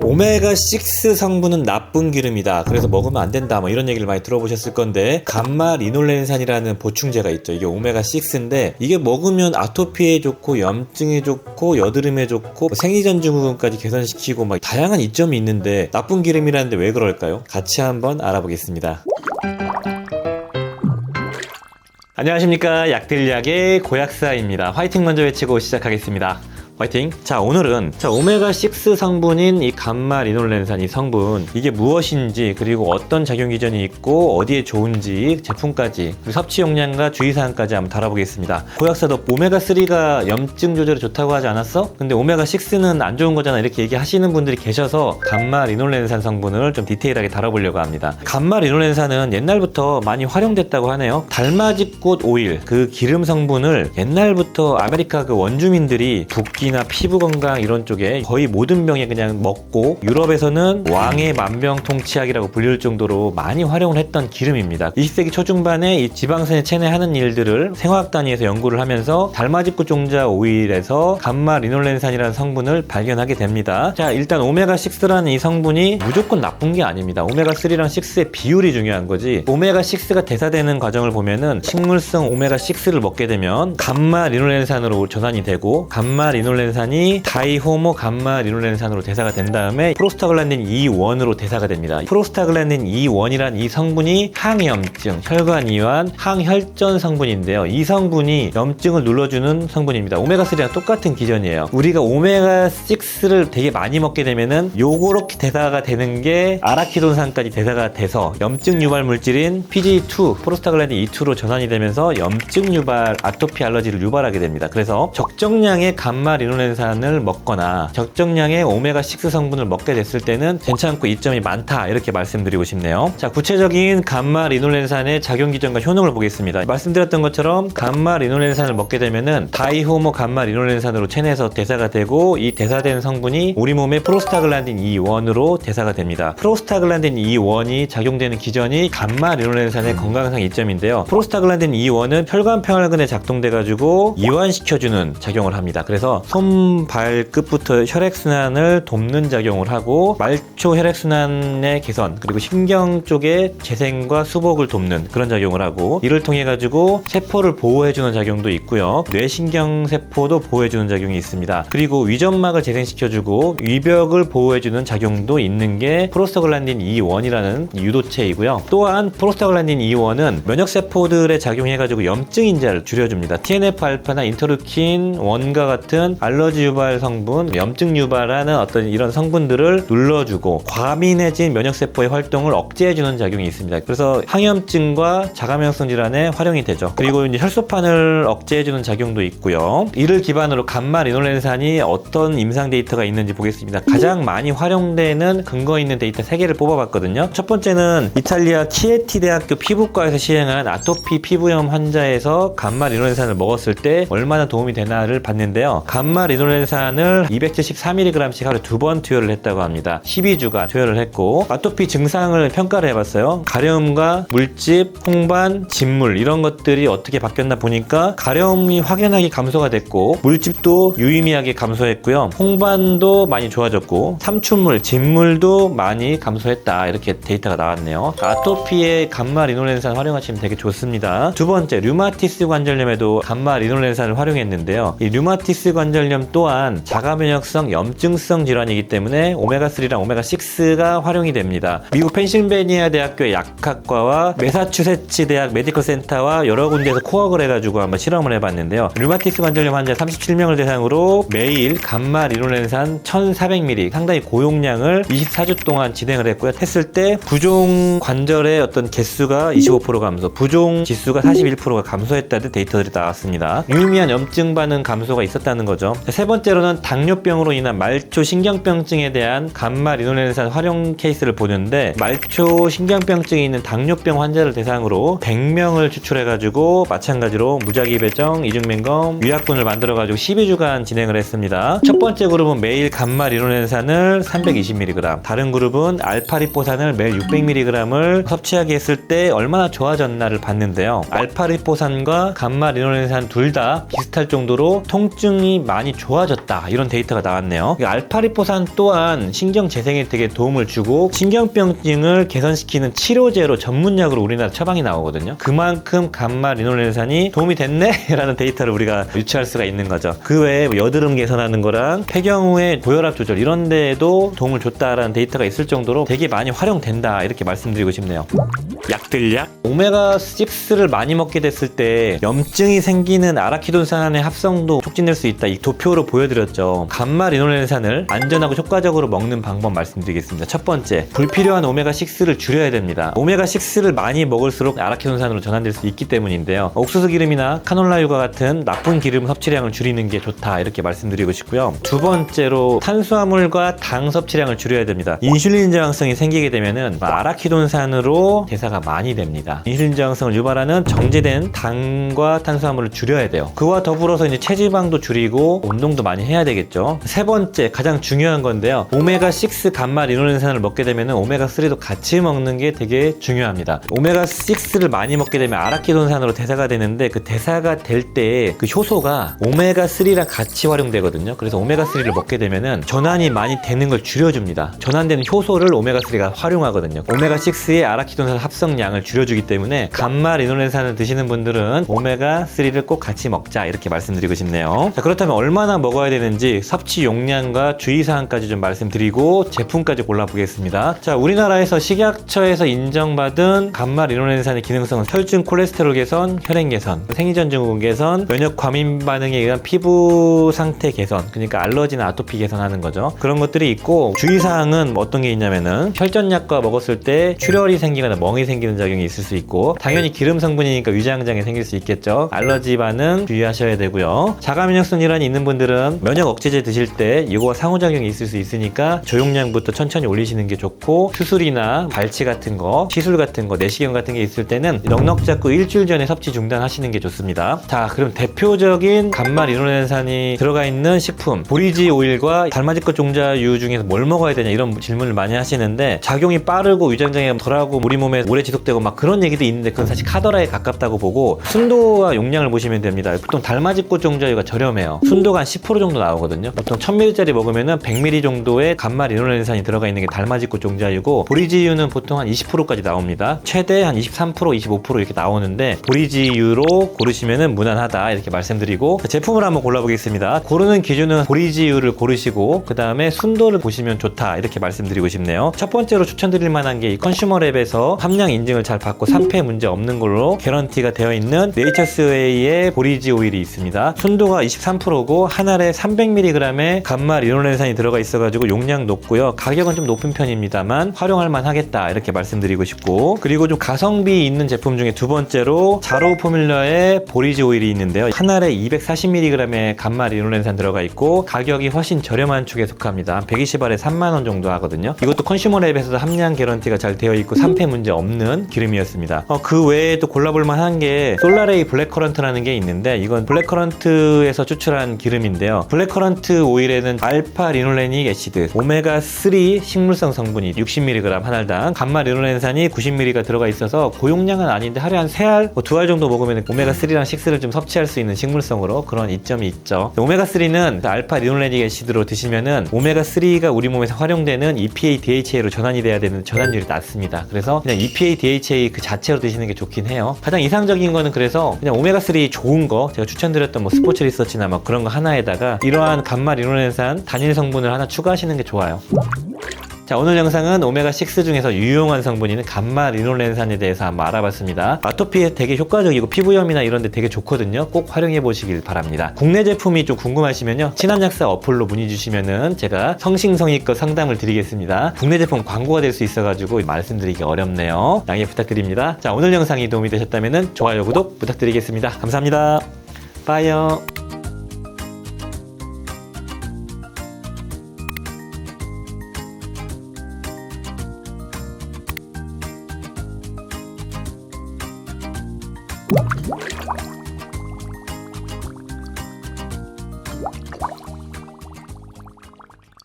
오메가6 성분은 나쁜 기름이다, 그래서 먹으면 안 된다, 뭐 이런 얘기를 많이 들어보셨을 건데, 감마 리놀렌산이라는 보충제가 있죠. 이게 오메가6인데 이게 먹으면 아토피에 좋고 염증에 좋고 여드름에 좋고 생리전 증후군까지 개선시키고 막 다양한 이점이 있는데 나쁜 기름이라는데 왜 그럴까요? 같이 한번 알아보겠습니다. 안녕하십니까, 약들약의 고약사입니다. 화이팅 먼저 외치고 시작하겠습니다. 화이팅! 자, 오늘은 오메가6 성분인 이 감마 리놀렌산 이 성분, 이게 무엇인지, 그리고 어떤 작용 기전이 있고 어디에 좋은지, 제품까지, 그리고 섭취 용량과 주의사항까지 한번 다뤄보겠습니다. 고약사도 오메가3가 염증 조절에 좋다고 하지 않았어? 근데 오메가6는 안 좋은 거잖아, 이렇게 얘기하시는 분들이 계셔서 감마 리놀렌산 성분을 좀 디테일하게 다뤄보려고 합니다. 감마 리놀렌산은 옛날부터 많이 활용됐다고 하네요. 달맞이꽃 오일, 그 기름 성분을 옛날부터 아메리카 그 원주민들이 붓기 나 피부 건강 이런 쪽에 거의 모든 병에 그냥 먹고, 유럽에서는 왕의 만병통치약이라고 불릴 정도로 많이 활용을 했던 기름입니다. 20세기 초중반에 이 지방산에 체내하는 일들을 생화학 단위에서 연구를 하면서 달맞이꽃 종자 오일에서 감마 리놀렌산이라는 성분을 발견하게 됩니다. 자, 일단 오메가6라는 이 성분이 무조건 나쁜 게 아닙니다. 오메가3랑 6의 비율이 중요한 거지. 오메가6가 대사되는 과정을 보면은 식물성 오메가6를 먹게 되면 감마 리놀렌산으로 전환이 되고, 감마 리놀렌산이 다이호모 감마 리놀렌산으로 대사가 된 다음에 프로스타글란딘 E1으로 대사가 됩니다. 프로스타글란딘 E1이란 이 성분이 항염증, 혈관 이완, 항혈전 성분인데요. 이 성분이 염증을 눌러주는 성분입니다. 오메가3랑 똑같은 기전이에요. 우리가 오메가6를 되게 많이 먹게 되면은 요렇게 대사가 되는 게 아라키돈산까지 대사가 돼서 염증 유발 물질인 PGE2, 프로스타글란딘 E2로 전환이 되면서 염증 유발, 아토피 알러지를 유발하게 됩니다. 그래서 적정량의 감마 리놀렌산을 먹거나 적정량의 오메가6 성분을 먹게 됐을 때는 괜찮고 이점이 많다, 이렇게 말씀드리고 싶네요. 자, 구체적인 감마 리놀렌산의 작용 기전과 효능을 보겠습니다. 말씀드렸던 것처럼 감마 리놀렌산을 먹게 되면은 다이호모 감마 리놀렌산으로 체내에서 대사가 되고, 이 대사된 성분이 우리 몸의 프로스타글란딘 E1으로 대사가 됩니다. 프로스타글란딘 E1이 작용되는 기전이 감마 리놀렌산의 건강상 이점인데요. 프로스타글란딘 E1은 혈관 평활근에 작동돼 가지고 이완시켜주는 작용을 합니다. 그래서 손, 발끝부터 혈액순환을 돕는 작용을 하고, 말초 혈액순환의 개선, 그리고 신경 쪽의 재생과 수복을 돕는 그런 작용을 하고, 이를 통해 가지고 세포를 보호해주는 작용도 있고요. 뇌신경세포도 보호해주는 작용이 있습니다. 그리고 위점막을 재생시켜주고 위벽을 보호해주는 작용도 있는 게 프로스타글란딘 E1이라는 유도체이고요. 또한 프로스타글란딘 E1은 면역세포들에 작용해가지고 염증 인자를 줄여줍니다. TNF-알파나 인터루킨 1과 같은 알러지 유발 성분, 염증 유발하는 어떤 이런 성분들을 눌러주고 과민해진 면역세포의 활동을 억제해주는 작용이 있습니다. 그래서 항염증과 자가면역성 질환에 활용이 되죠. 그리고 이제 혈소판을 억제해주는 작용도 있고요. 이를 기반으로 감마 리놀렌산이 어떤 임상 데이터가 있는지 보겠습니다. 가장 많이 활용되는 근거 있는 데이터 3개를 뽑아봤거든요. 첫 번째는 이탈리아 키에티 대학교 피부과에서 시행한 아토피 피부염 환자에서 감마 리놀렌산을 먹었을 때 얼마나 도움이 되나를 봤는데요. 감마 리놀렌산을 273mg씩 하루 2번 투여를 했다고 합니다. 12주간 투여를 했고, 아토피 증상을 평가를 해봤어요. 가려움과 물집, 홍반, 진물, 이런 것들이 어떻게 바뀌었나 보니까 가려움이 확연하게 감소가 됐고, 물집도 유의미하게 감소했고요. 홍반도 많이 좋아졌고, 삼춘물, 진물도 많이 감소했다, 이렇게 데이터가 나왔네요. 아토피에 감마 리놀렌산 활용하시면 되게 좋습니다. 두 번째, 류마티스 관절염에도 감마 리놀렌산을 활용했는데요. 이 류마티스 관절염 또한 자가면역성 염증성 질환이기 때문에 오메가3랑 오메가6가 활용이 됩니다. 미국 펜실베니아 대학교의 약학과와 매사추세츠 대학 메디컬 센터와 여러 군데에서 코업을 해가지고 한번 실험을 해봤는데요. 류마티스 관절염 환자 37명을 대상으로 매일 감마 리놀렌산 1400ml, 상당히 고용량을 24주 동안 진행을 했고요. 했을 때 부종 관절의 어떤 개수가 25% 감소, 부종 지수가 41%가 감소했다는 데이터들이 나왔습니다. 유의미한 염증 반응 감소가 있었다는 거죠. 세 번째로는 당뇨병으로 인한 말초 신경병증에 대한 감마 리놀렌산 활용 케이스를 보는데, 말초 신경병증이 있는 당뇨병 환자를 대상으로 100명을 추출해가지고 마찬가지로 무작위 배정, 이중맹검, 위약분을 만들어가지고 12주간 진행을 했습니다. 첫 번째 그룹은 매일 감마 리놀렌산을 320mg, 다른 그룹은 알파리포산을 매일 600mg을 섭취하게 했을 때 얼마나 좋아졌나를 봤는데요. 알파리포산과 감마 리놀렌산 둘 다 비슷할 정도로 통증이 많이 좋아졌다 이런 데이터가 나왔네요. 알파리포산 또한 신경 재생에 되게 도움을 주고 신경병증을 개선시키는 치료제로 전문약으로 우리나라 처방이 나오거든요. 그만큼 감마 리놀렌산이 도움이 됐네 라는 데이터를 우리가 유추할 수가 있는 거죠. 그 외에 여드름 개선하는 거랑 폐경 후에 고혈압 조절 이런 데에도 도움을 줬다라는 데이터가 있을 정도로 되게 많이 활용된다 이렇게 말씀드리고 싶네요. 약들약 오메가6를 많이 먹게 됐을 때 염증이 생기는 아라키돈산의 합성도 촉진될 수 있다 이 도표로 보여드렸죠. 감마 리놀렌산을 안전하고 효과적으로 먹는 방법 말씀드리겠습니다. 첫 번째, 불필요한 오메가6를 줄여야 됩니다. 오메가6를 많이 먹을수록 아라키돈산으로 전환될 수 있기 때문인데요. 옥수수 기름이나 카놀라유가 같은 나쁜 기름 섭취량을 줄이는 게 좋다 이렇게 말씀드리고 싶고요. 두 번째로 탄수화물과 당 섭취량을 줄여야 됩니다. 인슐린 저항성이 생기게 되면은 아라키돈산으로 대사가 많이 됩니다. 인슐린 저항성을 유발하는 정제된 당과 탄수화물을 줄여야 돼요. 그와 더불어서 이제 체지방도 줄이고 운동도 많이 해야 되겠죠. 세 번째, 가장 중요한 건데요. 오메가6 감마 리놀렌산을 먹게 되면 오메가3도 같이 먹는 게 되게 중요합니다. 오메가6를 많이 먹게 되면 아라키돈산으로 대사가 되는데 그 대사가 될 때 그 효소가 오메가3랑 같이 활용되거든요. 그래서 오메가3를 먹게 되면은 전환이 많이 되는 걸 줄여줍니다. 전환되는 효소를 오메가3가 활용하거든요. 오메가6의 아라키돈산 합성량을 줄여주기 때문에 감마 리놀렌산을 드시는 분들은 오메가3를 꼭 같이 먹자 이렇게 말씀드리고 싶네요. 자, 그렇다면 얼마나 먹어야 되는지 섭취 용량과 주의사항까지 좀 말씀드리고 제품까지 골라보겠습니다. 자, 우리나라에서 식약처에서 인정받은 감마 리놀렌산의 기능성은 혈중 콜레스테롤 개선, 혈행 개선, 생리전 증후군 개선, 면역 과민 반응에 의한 피부 상태 개선, 그러니까 알러지나 아토피 개선하는 거죠. 그런 것들이 있고 주의사항은 어떤 게 있냐면은 혈전약과 먹었을 때 출혈이 생기거나 멍이 생기는 작용이 있을 수 있고 당연히 기름 성분이니까 위장장애 생길 수 있겠죠. 알러지 반응 주의하셔야 되고요. 자가면역성 질환이 있는 분들은 면역 억제제 드실 때 이거와 상호작용이 있을 수 있으니까 조용량부터 천천히 올리시는 게 좋고 수술이나 발치 같은 거, 시술 같은 거, 내시경 같은 게 있을 때는 넉넉 잡고 일주일 전에 섭취 중단하시는 게 좋습니다. 자, 그럼 대표적인 감마 리놀렌산이 들어가 있는 식품 보리지 오일과 달맞이꽃 종자유 중에서 뭘 먹어야 되냐 이런 질문을 많이 하시는데 작용이 빠르고 위장장애가 덜하고 우리 몸에 오래 지속되고 막 그런 얘기도 있는데 그건 사실 카더라에 가깝다고 보고 순도와 용량을 보시면 됩니다. 보통 달맞이꽃 종자유가 저렴해요. 순도가 한 10% 정도 나오거든요. 보통 1000ml짜리 먹으면 100ml 정도의 감마 리놀렌산이 들어가 있는 게 달맞이꽃 종자유고 보리지유는 보통 한 20%까지 나옵니다. 최대 한 23%, 25% 이렇게 나오는데 보리지유로 고르시면 무난하다 이렇게 말씀드리고 제품을 한번 골라보겠습니다. 고르는 기준은 보리지유를 고르시고 그 다음에 순도를 보시면 좋다 이렇게 말씀드리고 싶네요. 첫 번째로 추천드릴 만한 게 이 컨슈머랩에서 함량 인증을 잘 받고 산패 문제 없는 걸로 개런티가 되어 있는 네이처스웨이의 보리지 오일이 있습니다. 순도가 23%고 한 알에 300mg의 감마 리놀렌산이 들어가 있어가지고 용량 높고요. 가격은 좀 높은 편입니다만 활용할 만하겠다 이렇게 말씀드리고 싶고 그리고 좀 가성비 있는 제품 중에 두 번째로 자로 포뮬러의 보리지 오일이 있는데요. 한 알에 240mg의 감마 리놀렌산 들어가 있고 가격이 훨씬 저렴한 축에 속합니다. 120알에 3만원 정도 하거든요. 이것도 컨슈머랩에서도 함량 개런티가 잘 되어 있고 산패 문제 없는 기름이었습니다. 그 외에 또 골라볼 만한 게 솔라레이 블랙커런트라는 게 있는데 이건 블랙커런트에서 추출한 기름인데요. 블랙커런트 오일에는 알파 리놀레닉 애시드, 오메가3 식물성 성분이 60mg 한 알당, 감마 리놀렌산이 90mg가 들어가 있어서 고용량은 아닌데 하루에 한 3알, 2알 정도 먹으면 오메가3랑 6를 좀 섭취할 수 있는 식물성으로 그런 이점이 있죠. 오메가3는 알파 리놀레닉 애시드로 드시면은 오메가3가 우리 몸에서 활용되는 EPA, DHA로 전환이 돼야 되는 전환율이 낮습니다. 그래서 그냥 EPA, DHA 그 자체로 드시는 게 좋긴 해요. 가장 이상적인 거는 그래서 그냥 오메가3 좋은 거 제가 추천드렸던 뭐 스포츠 리서치나 뭐 그런 거 하나에다가 이러한 감마 리놀렌산 단일 성분을 하나 추가하시는 게 좋아요. 자, 오늘 영상은 오메가6 중에서 유용한 성분인 감마 리놀렌산에 대해서 한번 알아봤습니다. 아토피에 되게 효과적이고 피부염이나 이런 데 되게 좋거든요. 꼭 활용해 보시길 바랍니다. 국내 제품이 좀 궁금하시면요. 친환약사 어플로 문의 주시면은 제가 성심성의껏 상담을 드리겠습니다. 국내 제품 광고가 될 수 있어가지고 말씀드리기 어렵네요. 양해 부탁드립니다. 자, 오늘 영상이 도움이 되셨다면은 좋아요, 구독 부탁드리겠습니다. 감사합니다. 빠이요.